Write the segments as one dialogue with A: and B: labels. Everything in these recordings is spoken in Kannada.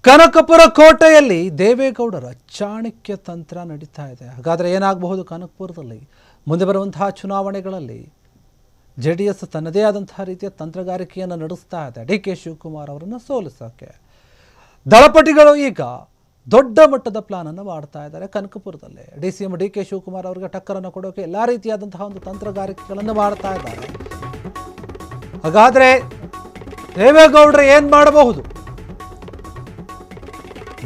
A: ಕನಕಪುರ ಕೋಟೆಯಲ್ಲಿ ದೇವೇಗೌಡರ ಚಾಣಕ್ಯ ತಂತ್ರ ನಡೀತಾ ಇದೆ. ಹಾಗಾದರೆ ಏನಾಗಬಹುದು ಕನಕಪುರದಲ್ಲಿ ಮುಂದೆ ಬರುವಂತಹ ಚುನಾವಣೆಗಳಲ್ಲಿ? ಜೆಡಿಎಸ್ ತನ್ನದೇ ಆದಂತಹ ರೀತಿಯ ತಂತ್ರಗಾರಿಕೆಯನ್ನು ನಡೆಸ್ತಾ ಇದೆ ಡಿ ಕೆ ಶಿವಕುಮಾರ್ ಅವರನ್ನು ಸೋಲಿಸೋಕ್ಕೆ. ದಳಪತಿಗಳು ಈಗ ದೊಡ್ಡ ಮಟ್ಟದ ಪ್ಲಾನನ್ನು ಮಾಡ್ತಾ ಇದ್ದಾರೆ. ಕನಕಪುರದಲ್ಲಿ DCM ಡಿ ಕೆ ಶಿವಕುಮಾರ್ ಅವರಿಗೆ ಟಕ್ಕರನ್ನು ಕೊಡೋಕೆ ಎಲ್ಲ ರೀತಿಯಾದಂತಹ ಒಂದು ತಂತ್ರಗಾರಿಕೆಗಳನ್ನು ಮಾಡ್ತಾ ಇದ್ದಾರೆ. ಹಾಗಾದರೆ ದೇವೇಗೌಡರು ಏನು ಮಾಡಬಹುದು?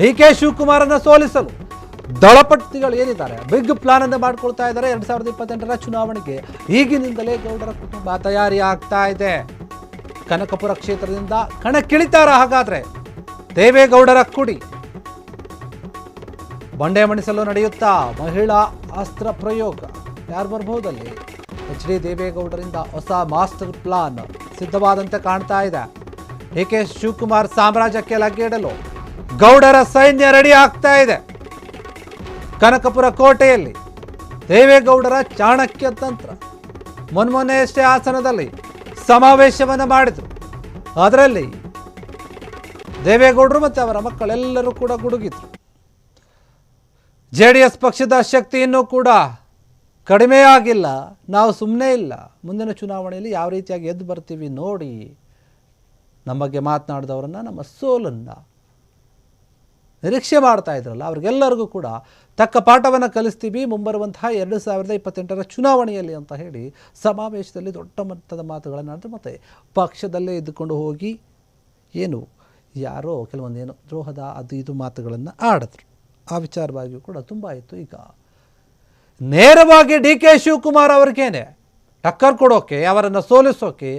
A: ಡಿ ಕೆ ಶಿವಕುಮಾರನ್ನು ಸೋಲಿಸಲು ದಳಪತಿಗಳು ಏನಿದ್ದಾರೆ ಬಿಗ್ ಪ್ಲಾನ್ ಅನ್ನು ಮಾಡ್ಕೊಳ್ತಾ ಇದ್ದಾರೆ. 2028ರ ಚುನಾವಣೆಗೆ ಈಗಿನಿಂದಲೇ ಗೌಡರ ಕುಟುಂಬ ತಯಾರಿ ಆಗ್ತಾ ಇದೆ. ಕನಕಪುರ ಕ್ಷೇತ್ರದಿಂದ ಕಣಕ್ಕಿಳಿತಾರ ಹಾಗಾದ್ರೆ ದೇವೇಗೌಡರ ಕುಡಿ? ಬಂಡೆ ಮಣಿಸಲು ನಡೆಯುತ್ತಾ ಮಹಿಳಾ ಅಸ್ತ್ರ ಪ್ರಯೋಗ? ಯಾರು ಬರಬಹುದಲ್ಲಿ? HD ದೇವೇಗೌಡರಿಂದ ಹೊಸ ಮಾಸ್ಟರ್ ಪ್ಲಾನ್ ಸಿದ್ಧವಾದಂತೆ ಕಾಣ್ತಾ ಇದೆ. ಡಿ ಕೆ ಶಿವಕುಮಾರ್ ಸಾಮ್ರಾಜ್ಯಕ್ಕೆ ಲಗ್ಗೆಯಿಡಲು ಗೌಡರ ಸೈನ್ಯ ರೆಡಿ ಆಗ್ತಾ ಇದೆ. ಕನಕಪುರ ಕೋಟೆಯಲ್ಲಿ ದೇವೇಗೌಡರ ಚಾಣಕ್ಯ ತಂತ್ರ. ಮೊನ್ನೆಯಷ್ಟೇ ಹಾಸನದಲ್ಲಿ ಸಮಾವೇಶವನ್ನು ಮಾಡಿದರು. ಅದರಲ್ಲಿ ದೇವೇಗೌಡರು ಮತ್ತು ಅವರ ಮಕ್ಕಳೆಲ್ಲರೂ ಕೂಡ ಗುಡುಗಿದ್ರು. JDS ಪಕ್ಷದ ಶಕ್ತಿ ಇನ್ನೂ ಕೂಡ ಕಡಿಮೆ ಆಗಿಲ್ಲ, ನಾವು ಸುಮ್ಮನೆ ಇಲ್ಲ, ಮುಂದಿನ ಚುನಾವಣೆಯಲ್ಲಿ ಯಾವ ರೀತಿಯಾಗಿ ಎದ್ದು ಬರ್ತೀವಿ ನೋಡಿ, ನಮ್ಮ ಬಗ್ಗೆ ಮಾತನಾಡಿದವರನ್ನು, ನಮ್ಮ ಸೋಲನ್ನು ನಿರೀಕ್ಷೆ ಮಾಡ್ತಾ ಇದ್ರಲ್ಲ ಅವ್ರಿಗೆಲ್ಲರಿಗೂ ಕೂಡ ತಕ್ಕ ಪಾಠವನ್ನು ಕಲಿಸ್ತೀವಿ ಮುಂಬರುವಂತಹ 2028ರ ಚುನಾವಣೆಯಲ್ಲಿ ಅಂತ ಹೇಳಿ ಸಮಾವೇಶದಲ್ಲಿ ದೊಡ್ಡ ಮಟ್ಟದ ಮಾತುಗಳನ್ನು ಆಡಿದ್ರು. ಮತ್ತು ಪಕ್ಷದಲ್ಲೇ ಇದ್ದುಕೊಂಡು ಹೋಗಿ ಏನು ಯಾರೋ ಕೆಲವೊಂದೇನು ದ್ರೋಹದ ಅದು ಇದು ಮಾತುಗಳನ್ನು ಆಡಿದ್ರು. ಆ ವಿಚಾರವಾಗಿಯೂ ಕೂಡ ತುಂಬ ಆಯಿತು. ಈಗ ನೇರವಾಗಿ ಡಿ ಕೆ ಶಿವಕುಮಾರ್ ಅವ್ರಿಗೇನೆ ಟಕ್ಕರ್ ಕೊಡೋಕೆ, ಅವರನ್ನು ಸೋಲಿಸೋಕೆ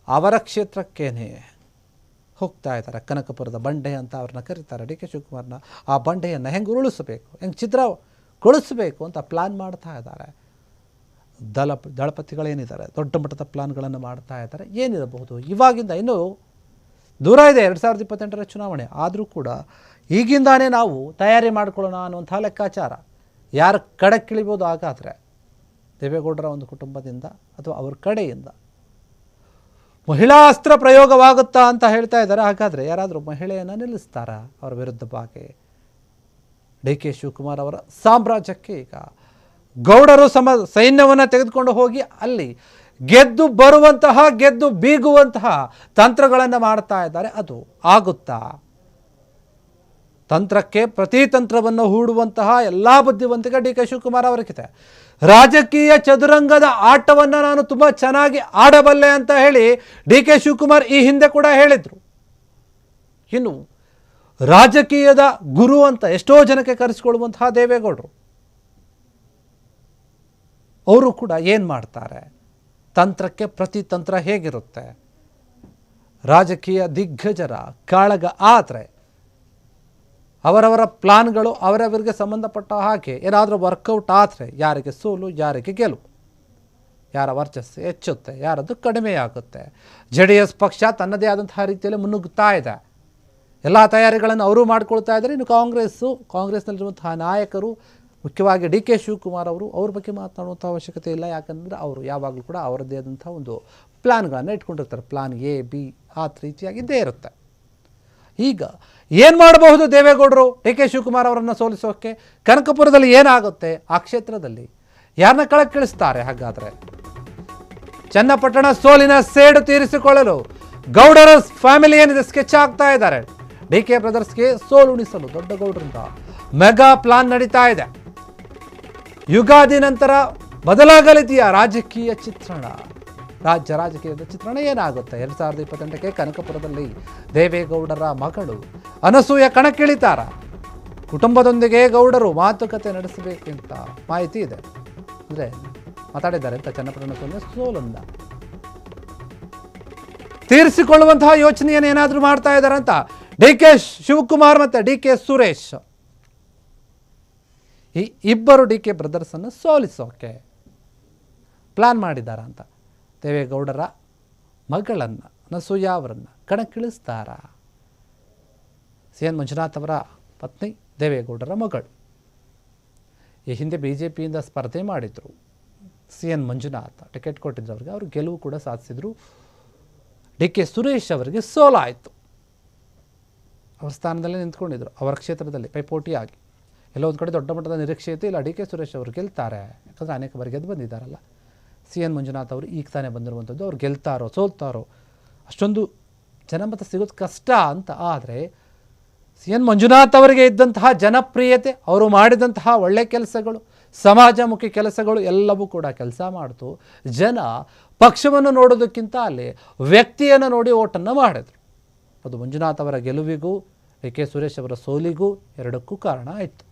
A: ಅವರ ಕ್ಷೇತ್ರಕ್ಕೇನೆ ಹೋಗ್ತಾ ಇದ್ದಾರೆ. ಕನಕಪುರದ ಬಂಡೆ ಅಂತ ಅವ್ರನ್ನ ಕರೀತಾರೆ. ಡಿ ಕೆ ಶಿವಕುಮಾರ್ನ ಆ ಬಂಡೆಯನ್ನು ಹೆಂಗೆ ಉರುಳಿಸಬೇಕು, ಹೆಂಗೆ ಛಿದ್ರಗೊಳಿಸಬೇಕು ಅಂತ ಪ್ಲ್ಯಾನ್ ಮಾಡ್ತಾ ಇದ್ದಾರೆ. ದಳಪತಿಗಳೇನಿದ್ದಾರೆ ದೊಡ್ಡ ಮಟ್ಟದ ಪ್ಲಾನ್ಗಳನ್ನು ಮಾಡ್ತಾ ಇದ್ದಾರೆ. ಏನಿರಬಹುದು? ಇವಾಗಿಂದ ಇನ್ನೂ ದೂರ ಇದೆ 2028ರ ಚುನಾವಣೆ. ಆದರೂ ಕೂಡ ಈಗಿಂದಾನೇ ನಾವು ತಯಾರಿ ಮಾಡ್ಕೊಳ್ಳೋಣ ಅನ್ನುವಂಥ ಲೆಕ್ಕಾಚಾರ. ಯಾರ ಕಡೆಕ್ಕಿಳಿಬೋದು? ಹಾಗಾದರೆ ದೇವೇಗೌಡರ ಒಂದು ಕುಟುಂಬದಿಂದ ಅಥವಾ ಅವ್ರ ಕಡೆಯಿಂದ ಮಹಿಳಾ ಅಸ್ತ್ರ ಪ್ರಯೋಗವಾಗುತ್ತಾ ಅಂತ ಹೇಳ್ತಾ ಇದ್ದಾರೆ. ಹಾಗಾದರೆ ಯಾರಾದರೂ ಮಹಿಳೆಯನ್ನು ನಿಲ್ಲಿಸ್ತಾರಾ ಅವರ ವಿರುದ್ಧವಾಗಿ? ಡಿ ಕೆ ಶಿವಕುಮಾರ್ ಅವರ ಸಾಮ್ರಾಜ್ಯಕ್ಕೆ ಈಗ ಗೌಡರು ಸೈನ್ಯವನ್ನು ತೆಗೆದುಕೊಂಡು ಹೋಗಿ ಅಲ್ಲಿ ಗೆದ್ದು ಬರುವಂತಹ, ಗೆದ್ದು ಬೀಗುವಂತಹ ತಂತ್ರಗಳನ್ನು ಮಾಡ್ತಾ ಇದ್ದಾರೆ. ಅದು ಆಗುತ್ತಾ? ತಂತ್ರಕ್ಕೆ ಪ್ರತಿ ತಂತ್ರವನ್ನು ಹೂಡುವಂತಹ ಎಲ್ಲ ಬುದ್ಧಿವಂತಿಕೆ ಡಿ ಕೆ ಶಿವಕುಮಾರ್ ಅವರಿಗಿದೆ. ರಾಜಕೀಯ ಚದುರಂಗದ ಆಟವನ್ನು ನಾನು ತುಂಬ ಚೆನ್ನಾಗಿ ಆಡಬಲ್ಲೆ ಅಂತ ಹೇಳಿ ಡಿ ಕೆ ಶಿವಕುಮಾರ್ ಈ ಹಿಂದೆ ಕೂಡ ಹೇಳಿದರು. ಇನ್ನು ರಾಜಕೀಯದ ಗುರು ಅಂತ ಎಷ್ಟೋ ಜನಕ್ಕೆ ಕರೆಸಿಕೊಳ್ಳುವಂತಹ ದೇವೇಗೌಡರು ಅವರು ಕೂಡ ಏನು ಮಾಡ್ತಾರೆ? ತಂತ್ರಕ್ಕೆ ಪ್ರತಿ ತಂತ್ರ ಹೇಗಿರುತ್ತೆ? ರಾಜಕೀಯ ದಿಗ್ಗಜರ ಕಾಳಗ ಆದರೆ ಅವರವರ ಪ್ಲಾನ್ಗಳು ಅವರವರಿಗೆ ಸಂಬಂಧಪಟ್ಟ ಹಾಗೆ ಏನಾದರೂ ವರ್ಕೌಟ್ ಆದರೆ ಯಾರಿಗೆ ಸೋಲು, ಯಾರಿಗೆ ಗೆಲುವು, ಯಾರ ವರ್ಚಸ್ಸು ಹೆಚ್ಚುತ್ತೆ, ಯಾರದ್ದು ಕಡಿಮೆಯಾಗುತ್ತೆ. JDS ಪಕ್ಷ ತನ್ನದೇ ಆದಂತಹ ರೀತಿಯಲ್ಲಿ ಮುನ್ನುಗ್ಗುತ್ತಾ ಇದೆ. ಎಲ್ಲ ತಯಾರಿಗಳನ್ನು ಅವರು ಮಾಡ್ಕೊಳ್ತಾ ಇದ್ದಾರೆ. ಇನ್ನು ಕಾಂಗ್ರೆಸ್ನಲ್ಲಿರುವಂತಹ ನಾಯಕರು, ಮುಖ್ಯವಾಗಿ ಡಿ ಕೆ ಶಿವಕುಮಾರ್ ಅವರು, ಅವ್ರ ಬಗ್ಗೆ ಮಾತನಾಡುವಂಥ ಅವಶ್ಯಕತೆ ಇಲ್ಲ. ಯಾಕಂದರೆ ಅವರು ಯಾವಾಗಲೂ ಕೂಡ ಅವರದ್ದೇ ಆದಂಥ ಒಂದು ಪ್ಲ್ಯಾನ್ಗಳನ್ನು ಇಟ್ಕೊಂಡಿರ್ತಾರೆ. ಪ್ಲಾನ್ A, B ಆ ರೀತಿಯಾಗಿದ್ದೇ ಇರುತ್ತೆ. ಈಗ ಏನು ಮಾಡಬಹುದು ದೇವೇಗೌಡರು ಡಿ ಕೆ ಶಿವಕುಮಾರ್ ಅವರನ್ನು ಸೋಲಿಸೋಕ್ಕೆ? ಕನಕಪುರದಲ್ಲಿ ಏನಾಗುತ್ತೆ? ಆ ಕ್ಷೇತ್ರದಲ್ಲಿ ಯಾರನ್ನ ಕಳಕ್ಕಿಳಿಸ್ತಾರೆ? ಹಾಗಾದರೆ ಚನ್ನಪಟ್ಟಣ ಸೋಲಿನ ಸೇಡು ತೀರಿಸಿಕೊಳ್ಳಲು ಗೌಡರ ಫ್ಯಾಮಿಲಿ ಏನಿದೆ ಸ್ಕೆಚ್ ಆಗ್ತಾ ಇದ್ದಾರೆ. ಡಿ ಕೆ ಬ್ರದರ್ಸ್ಗೆ ಸೋಲುಣಿಸಲು ದೊಡ್ಡ ಗೌಡರಿಂದ ಮೆಗಾ ಪ್ಲಾನ್ ನಡೀತಾ ಇದೆ. ಯುಗಾದಿ ನಂತರ ಬದಲಾಗಲಿದೆಯಾ ರಾಜಕೀಯ ಚಿತ್ರಣ? ರಾಜಕೀಯದ ಚಿತ್ರಣ ಏನಾಗುತ್ತೆ? 2028ಕ್ಕೆ ಕನಕಪುರದಲ್ಲಿ ದೇವೇಗೌಡರ ಮಗಳು ಅನಸೂಯ ಕಣಕ್ಕಿಳಿತಾರ? ಕುಟುಂಬದೊಂದಿಗೆ ಗೌಡರು ಮಾತುಕತೆ ನಡೆಸಬೇಕಂತ ಮಾಹಿತಿ ಇದೆ. ಅಂದರೆ ಮಾತಾಡಿದ್ದಾರೆ ಅಂತ ಚನ್ನಪಟ್ಟಣ ಸೋಲನ್ನ ತೀರಿಸಿಕೊಳ್ಳುವಂತಹ ಯೋಚನೆಯನ್ನು ಏನಾದರೂ ಮಾಡ್ತಾ ಇದ್ದಾರೆ ಅಂತ ಡಿ ಕೆ ಶಿವಕುಮಾರ್ ಮತ್ತು ಡಿ ಕೆ ಸುರೇಶ್ ಈ ಇಬ್ಬರು ಡಿ ಕೆ ಬ್ರದರ್ಸನ್ನು ಸೋಲಿಸೋಕೆ ಪ್ಲಾನ್ ಮಾಡಿದ್ದಾರೆ ಅಂತ. ದೇವೇಗೌಡರ ಮಗಳನ್ನು ಅನಸೂಯ ಅವರನ್ನು ಕಣಕ್ಕಿಳಿಸ್ತಾರ? CN ಮಂಜುನಾಥ್ ಅವರ ಪತ್ನಿ ದೇವೇಗೌಡರ ಮಗಳು. ಈ ಹಿಂದೆ BJPಯಿಂದ ಸ್ಪರ್ಧೆ ಮಾಡಿದರು. CN ಮಂಜುನಾಥ್ ಟಿಕೆಟ್ ಕೊಟ್ಟಿದ್ರು ಅವ್ರಿಗೆ. ಅವರು ಗೆಲುವು ಕೂಡ ಸಾಧಿಸಿದರು. ಡಿ ಕೆ ಸುರೇಶ್ ಅವರಿಗೆ ಸೋಲಾಯಿತು. ಅವ್ರ ಸ್ಥಾನದಲ್ಲೇ ನಿಂತ್ಕೊಂಡಿದ್ರು, ಅವರ ಕ್ಷೇತ್ರದಲ್ಲಿ ಪೈಪೋಟಿಯಾಗಿ. ಎಲ್ಲೋ ಒಂದು ಕಡೆ ದೊಡ್ಡ ಮಟ್ಟದ ನಿರೀಕ್ಷೆ ಇತ್ತು, ಇಲ್ಲ ಡಿ ಕೆ ಸುರೇಶ್ ಅವರು ಗೆಲ್ತಾರೆ, ಯಾಕಂದರೆ ಅನೇಕ ಬಾರಿ ಗೆದ್ದು ಬಂದಿದ್ದಾರಲ್ಲ. ಸಿ ಎನ್ ಮಂಜುನಾಥ್ ಅವರು ಈಗ ತಾನೇ ಬಂದಿರುವಂಥದ್ದು, ಅವ್ರು ಗೆಲ್ತಾರೋ ಸೋಲ್ತಾರೋ ಅಷ್ಟೊಂದು ಜನಮತ ಸಿಗೋದು ಕಷ್ಟ ಅಂತ. ಆದರೆ ಸಿ ಎನ್ ಮಂಜುನಾಥ್ ಅವರಿಗೆ ಇದ್ದಂತಹ ಜನಪ್ರಿಯತೆ, ಅವರು ಮಾಡಿದಂತಹ ಒಳ್ಳೆಯ ಕೆಲಸಗಳು, ಸಮಾಜಮುಖಿ ಕೆಲಸಗಳು ಎಲ್ಲವೂ ಕೂಡ ಕೆಲಸ ಮಾಡ್ತು. ಜನ ಪಕ್ಷವನ್ನು ನೋಡೋದಕ್ಕಿಂತ ಅಲ್ಲಿ ವ್ಯಕ್ತಿಯನ್ನು ನೋಡಿ ಓಟನ್ನು ಮಾಡಿದ್ರು. ಅದು ಮಂಜುನಾಥ್ ಅವರ ಗೆಲುವಿಗೂ ಡಿ ಕೆ ಸುರೇಶ್ ಅವರ ಸೋಲಿಗೂ ಎರಡಕ್ಕೂ ಕಾರಣ ಆಯಿತು.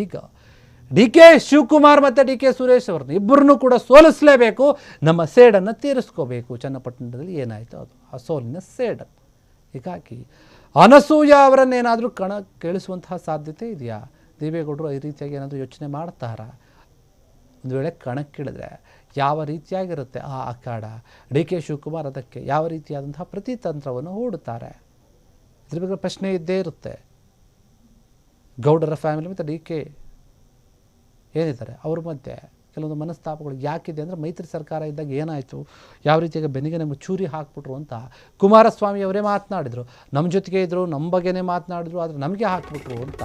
A: ಈಗ ಡಿ ಕೆ ಶಿವಕುಮಾರ್ ಮತ್ತು ಡಿ ಕೆ ಸುರೇಶ್ ಅವ್ರನ್ನ ಇಬ್ಬರನ್ನೂ ಕೂಡ ಸೋಲಿಸಲೇಬೇಕು, ನಮ್ಮ ಸೇಡನ್ನು ತೀರಿಸ್ಕೋಬೇಕು. ಚನ್ನಪಟ್ಟಣದಲ್ಲಿ ಏನಾಯಿತು ಅದು ಆ ಸೋಲಿನ ಸೇಡನ್ನು. ಹೀಗಾಗಿ ಅನಸೂಯ ಅವರನ್ನೇನಾದರೂ ಕೇಳಿಸುವಂತಹ ಸಾಧ್ಯತೆ ಇದೆಯಾ? ದೇವೇಗೌಡರು ಈ ರೀತಿಯಾಗಿ ಏನಾದರೂ ಯೋಚನೆ ಮಾಡ್ತಾರಾ? ಒಂದು ವೇಳೆ ಕಣಕ್ಕಿಳಿದ್ರೆ ಯಾವ ರೀತಿಯಾಗಿರುತ್ತೆ ಆ ಅಖಾಡ? ಡಿ ಕೆ ಶಿವಕುಮಾರ್ ಅದಕ್ಕೆ ಯಾವ ರೀತಿಯಾದಂತಹ ಪ್ರತಿತಂತ್ರವನ್ನು ಹೂಡುತ್ತಾರೆ? ಇದ್ರ ಬಗ್ಗೆ ಪ್ರಶ್ನೆ ಇದ್ದೇ ಇರುತ್ತೆ. ಗೌಡರ ಫ್ಯಾಮಿಲಿ ಮತ್ತು ಡಿ ಕೆ ಏನಿದ್ದಾರೆ ಅವ್ರ ಮಧ್ಯೆ ಕೆಲವೊಂದು ಮನಸ್ತಾಪಗಳು ಯಾಕಿದೆ ಅಂದರೆ, ಮೈತ್ರಿ ಸರ್ಕಾರ ಇದ್ದಾಗ ಏನಾಯಿತು, ಯಾವ ರೀತಿಯಾಗಿ ಬೆನ್ನಿಗೆ ನಮಗೆ ಚೂರಿ ಹಾಕ್ಬಿಟ್ರು ಅಂತ ಕುಮಾರಸ್ವಾಮಿ ಅವರೇ ಮಾತನಾಡಿದರು. ನಮ್ಮ ಜೊತೆಗೆ ಇದ್ದರು, ನಮ್ಮ ಬಗ್ಗೆನೇ ಮಾತನಾಡಿದ್ರು, ಆದರೆ ನಮಗೆ ಹಾಕ್ಬಿಟ್ರು ಅಂತ.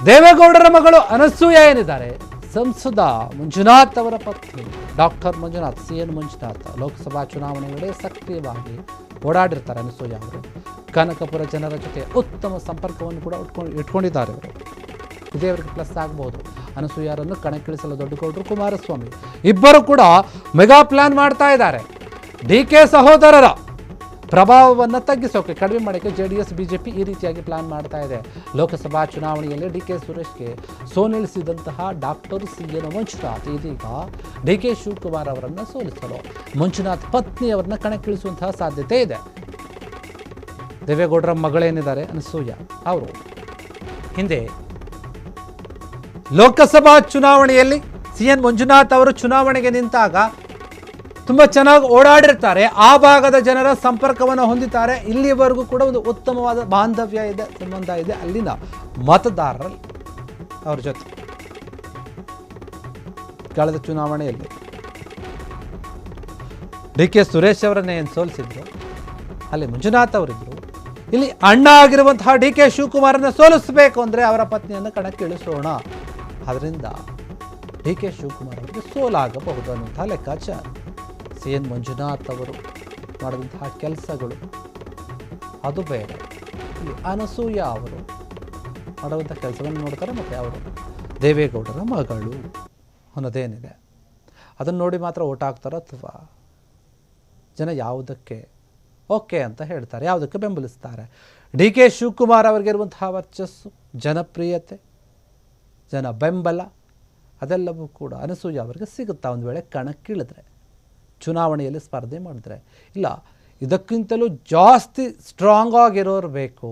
A: ದೇವೇಗೌಡರ ಮಗಳು ಅನಸೂಯ ಏನಿದ್ದಾರೆ, ಸಂಸದ ಮಂಜುನಾಥ್ ಅವರ ಪತ್ನಿ doctor Manjunath, C N Manjunath, Lok Sabha ಚುನಾವಣೆ ವೇಳೆ ಸಕ್ರಿಯವಾಗಿ ಓಡಾಡಿರ್ತಾರೆ ಅನಸೂಯ ಅವರು. ಕನಕಪುರ ಜನರ ಜೊತೆ ಉತ್ತಮ ಸಂಪರ್ಕವನ್ನು ಕೂಡ ಇಟ್ಕೊಂಡಿದ್ದಾರೆ ಅವರು. ಇದೇ ಅವರಿಗೆ ಪ್ಲಸ್ ಆಗಬಹುದು. ಅನಸೂಯರನ್ನು ಕಣಕ್ಕಿಳಿಸಲು ದೊಡ್ಡಗೌಡರು ಕುಮಾರಸ್ವಾಮಿ ಇಬ್ಬರು ಕೂಡ ಮೆಗಾ ಪ್ಲಾನ್ ಮಾಡ್ತಾ ಇದ್ದಾರೆ. ಡಿ ಕೆ ಸಹೋದರರ ಪ್ರಭಾವವನ್ನು ತಗ್ಗಿಸೋಕೆ, ಕಡಿಮೆ ಮಾಡೋಕ್ಕೆ JDS BJP ಈ ರೀತಿಯಾಗಿ ಪ್ಲಾನ್ ಮಾಡ್ತಾ ಇದೆ. ಲೋಕಸಭಾ ಚುನಾವಣೆಯಲ್ಲಿ ಡಿ ಕೆ ಸುರೇಶ್ಗೆ ಸೋಲಿಸಿದಂತಹ ಡಾಕ್ಟರ್ ಸಿ ಎನ್ ಮಂಜುನಾಥ್ ಇದೀಗ ಡಿ ಕೆ ಶಿವಕುಮಾರ್ ಅವರನ್ನು ಸೋಲಿಸಲು ಮಂಜುನಾಥ್ ಪತ್ನಿಯವರನ್ನ ಕಣಕ್ಕಿಳಿಸುವಂತಹ ಸಾಧ್ಯತೆ ಇದೆ. ದೇವೇಗೌಡರ ಮಗಳೇನಿದ್ದಾರೆ ಅನಸೂಯ ಅವರು ಹಿಂದೆ ಲೋಕಸಭಾ ಚುನಾವಣೆಯಲ್ಲಿ ಸಿ ಎನ್ ಮಂಜುನಾಥ್ ಅವರು ಚುನಾವಣೆಗೆ ನಿಂತಾಗ ತುಂಬ ಚೆನ್ನಾಗಿ ಓಡಾಡಿರ್ತಾರೆ, ಆ ಭಾಗದ ಜನರ ಸಂಪರ್ಕವನ್ನು ಹೊಂದಿದ್ದಾರೆ. ಇಲ್ಲಿವರೆಗೂ ಕೂಡ ಒಂದು ಉತ್ತಮವಾದ ಬಾಂಧವ್ಯ ಇದೆ, ಸಂಬಂಧ ಇದೆ ಅಲ್ಲಿನ ಮತದಾರರಲ್ಲಿ ಅವ್ರ ಜೊತೆ. ಕಳೆದ ಚುನಾವಣೆಯಲ್ಲಿ ಡಿ ಕೆ ಸುರೇಶ್ ಅವರನ್ನೇ ಏನು ಸೋಲಿಸಿದ್ರು, ಅಲ್ಲಿ ಮಂಜುನಾಥ್ ಅವರಿದ್ರು. ಇಲ್ಲಿ ಅಣ್ಣ ಆಗಿರುವಂತಹ ಡಿ ಕೆ ಶಿವಕುಮಾರನ್ನ ಸೋಲಿಸಬೇಕು ಅಂದರೆ ಅವರ ಪತ್ನಿಯನ್ನು ಕಣಕ್ಕಿಳಿಸೋಣ. ಅದರಿಂದ ಡಿ ಕೆ ಶಿವಕುಮಾರ್ ಅವರಿಗೆ ಸೋಲಾಗಬಹುದು ಅನ್ನುವಂತಹ ಲೆಕ್ಕಾಚಾರ. ಸಿ ಎನ್ ಮಂಜುನಾಥ್ ಅವರು ಮಾಡಿದಂತಹ ಕೆಲಸಗಳು ಅದು ಬೇರೆ, ಇಲ್ಲಿ ಅನಸೂಯ ಅವರು ಮಾಡುವಂಥ ಕೆಲಸವನ್ನು ನೋಡ್ತಾರೆ. ಮತ್ತು ಅವರು ದೇವೇಗೌಡರ ಮಗಳು ಅನ್ನೋದೇನಿದೆ ಅದನ್ನು ನೋಡಿ ಮಾತ್ರ ಓಟ್ ಹಾಕ್ತಾರೋ, ಅಥವಾ ಜನ ಯಾವುದಕ್ಕೆ ಓಕೆ ಅಂತ ಹೇಳ್ತಾರೆ, ಯಾವುದಕ್ಕೆ ಬೆಂಬಲಿಸ್ತಾರೆ? ಡಿ ಕೆ ಶಿವಕುಮಾರ್ ಅವರಿಗೆ ಇರುವಂತಹ ವರ್ಚಸ್ಸು, ಜನಪ್ರಿಯತೆ, ಜನ ಬೆಂಬಲ ಅದೆಲ್ಲವೂ ಕೂಡ ಅನಸೂಯ ಅವರಿಗೆ ಸಿಗುತ್ತಾ ಒಂದು ವೇಳೆ ಕಣಕ್ಕಿಳಿದ್ರೆ, ಚುನಾವಣೆಯಲ್ಲಿ ಸ್ಪರ್ಧೆ ಮಾಡಿದ್ರೆ? ಇಲ್ಲ, ಇದಕ್ಕಿಂತಲೂ ಜಾಸ್ತಿ ಸ್ಟ್ರಾಂಗ್ ಆಗಿರೋರು ಬೇಕು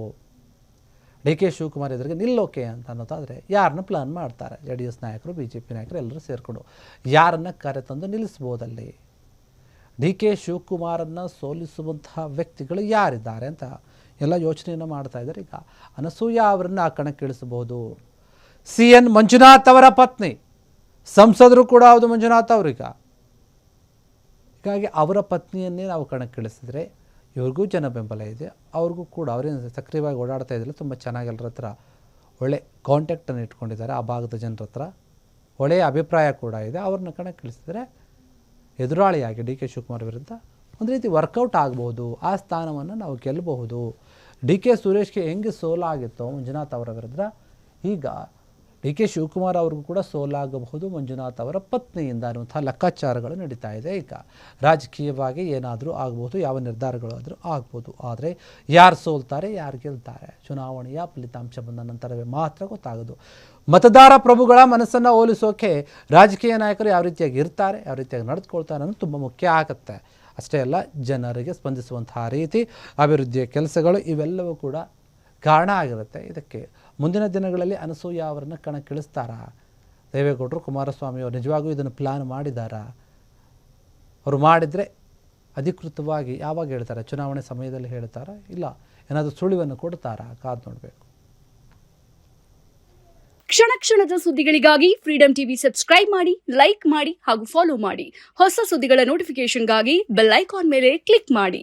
A: ಡಿ ಕೆ ಶಿವಕುಮಾರ್ ಎದುರಿಗೆ ನಿಲ್ಲೋಕೆ ಅಂತ ಅನ್ನೋದಾದರೆ ಯಾರನ್ನ ಪ್ಲಾನ್ ಮಾಡ್ತಾರೆ? JDS ನಾಯಕರು, BJP ನಾಯಕರು ಎಲ್ಲರೂ ಸೇರಿಕೊಂಡು ಯಾರನ್ನು ಕರೆತಂದು ನಿಲ್ಲಿಸ್ಬೋದಲ್ಲಿ? ಡಿ ಕೆ ಶಿವಕುಮಾರನ್ನು ಸೋಲಿಸುವಂತಹ ವ್ಯಕ್ತಿಗಳು ಯಾರಿದ್ದಾರೆ ಅಂತ ಎಲ್ಲ ಯೋಚನೆಯನ್ನು ಮಾಡ್ತಾ ಇದ್ದಾರೆ. ಈಗ ಅನಸೂಯ ಅವರನ್ನು ಆ ಕಣಕ್ಕಿಳಿಸಬಹುದು. ಸಿ ಎನ್ ಮಂಜುನಾಥ್ ಅವರ ಪತ್ನಿ ಸಂಸದರು ಕೂಡ ಹೌದು ಮಂಜುನಾಥ್ ಅವ್ರೀಗ. ಹೀಗಾಗಿ ಅವರ ಪತ್ನಿಯನ್ನೇ ನಾವು ಕಣಕ್ಕಿಳಿಸಿದ್ರೆ ಇವ್ರಿಗೂ ಜನ ಬೆಂಬಲ ಇದೆ, ಅವ್ರಿಗೂ ಕೂಡ ಅವರೇನು ಸಕ್ರಿಯವಾಗಿ ಓಡಾಡ್ತಾ ಇದ್ದಿಲ್ಲ, ತುಂಬ ಚೆನ್ನಾಗಿ ಎಲ್ಲರ ಹತ್ರ ಒಳ್ಳೆ ಕಾಂಟ್ಯಾಕ್ಟನ್ನು ಇಟ್ಕೊಂಡಿದ್ದಾರೆ. ಆ ಭಾಗದ ಜನರ ಹತ್ರ ಒಳ್ಳೆಯ ಅಭಿಪ್ರಾಯ ಕೂಡ ಇದೆ. ಅವ್ರನ್ನ ಕಣಕ್ಕಿಳಿಸಿದ್ರೆ ಎದುರಾಳಿಯಾಗಿ ಡಿ ಕೆ ಶಿವಕುಮಾರ್ ವಿರುದ್ಧ ಒಂದು ರೀತಿ ವರ್ಕೌಟ್ ಆಗ್ಬೋದು, ಆ ಸ್ಥಾನವನ್ನು ನಾವು ಗೆಲ್ಲಬಹುದು. ಡಿ ಕೆ ಸುರೇಶ್ಗೆ ಹೆಂಗೆ ಸೋಲಾಗಿತ್ತೋ ಮಂಜುನಾಥ್ ಅವರ ವಿರುದ್ಧ, ಈಗ ಡಿ ಕೆ ಶಿವಕುಮಾರ್ ಅವ್ರಿಗೂ ಕೂಡ ಸೋಲಾಗಬಹುದು ಮಂಜುನಾಥ್ ಅವರ ಪತ್ನಿಯಿಂದ ಅನ್ನುವಂಥ ಲೆಕ್ಕಾಚಾರಗಳು ನಡೀತಾ ಇದೆ. ಈಗ ರಾಜಕೀಯವಾಗಿ ಏನಾದರೂ ಆಗ್ಬೋದು, ಯಾವ ನಿರ್ಧಾರಗಳಾದರೂ ಆಗ್ಬೋದು. ಆದರೆ ಯಾರು ಸೋಲ್ತಾರೆ, ಯಾರು ಗೆಲ್ತಾರೆ, ಚುನಾವಣೆಯ ಫಲಿತಾಂಶ ಬಂದ ನಂತರವೇ ಮಾತ್ರ ಗೊತ್ತಾಗೋದು. ಮತದಾರ ಪ್ರಭುಗಳ ಮನಸ್ಸನ್ನು ಹೋಲಿಸೋಕೆ ರಾಜಕೀಯ ನಾಯಕರು ಯಾವ ರೀತಿಯಾಗಿ ಇರ್ತಾರೆ, ಯಾವ ರೀತಿಯಾಗಿ ನಡೆದುಕೊಳ್ತಾರೆ ಅನ್ನೋದು ತುಂಬ ಮುಖ್ಯ ಆಗುತ್ತೆ. ಅಷ್ಟೇ ಅಲ್ಲ, ಜನರಿಗೆ ಸ್ಪಂದಿಸುವಂತಹ ರೀತಿ, ಅಭಿವೃದ್ಧಿಯ ಕೆಲಸಗಳು ಇವೆಲ್ಲವೂ ಕೂಡ ಕಾರಣ ಆಗಿರುತ್ತೆ. ಇದಕ್ಕೆ ಮುಂದಿನ ದಿನಗಳಲ್ಲಿ ಅನಸೂಯ ಅವರನ್ನು ಕಣಕ್ಕಿಳಿಸ್ತಾರಾ? ದೇವೇಗೌಡರು, ಕುಮಾರಸ್ವಾಮಿ ಅವರು ನಿಜವಾಗೂ ಇದನ್ನು ಪ್ಲಾನ್ ಮಾಡಿದಾರಾ? ಅವರು ಮಾಡಿದರೆ ಅಧಿಕೃತವಾಗಿ ಯಾವಾಗ ಹೇಳ್ತಾರೆ? ಚುನಾವಣೆ ಸಮಯದಲ್ಲಿ ಹೇಳ್ತಾರಾ, ಇಲ್ಲ ಏನಾದರೂ ಸುಳಿವನ್ನು ಕೊಡ್ತಾರಾ? ಕಾದು ನೋಡಬೇಕು.
B: ಕ್ಷಣ ಕ್ಷಣದ ಸುದ್ದಿಗಳಿಗಾಗಿ ಫ್ರೀಡಂ ಟಿವಿ ಸಬ್ಸ್ಕ್ರೈಬ್ ಮಾಡಿ, ಲೈಕ್ ಮಾಡಿ ಹಾಗೂ ಫಾಲೋ ಮಾಡಿ. ಹೊಸ ಸುದ್ದಿಗಳ ನೋಟಿಫಿಕೇಶನ್ಗಾಗಿ ಬೆಲ್ ಐಕಾನ್ ಮೇಲೆ ಕ್ಲಿಕ್ ಮಾಡಿ.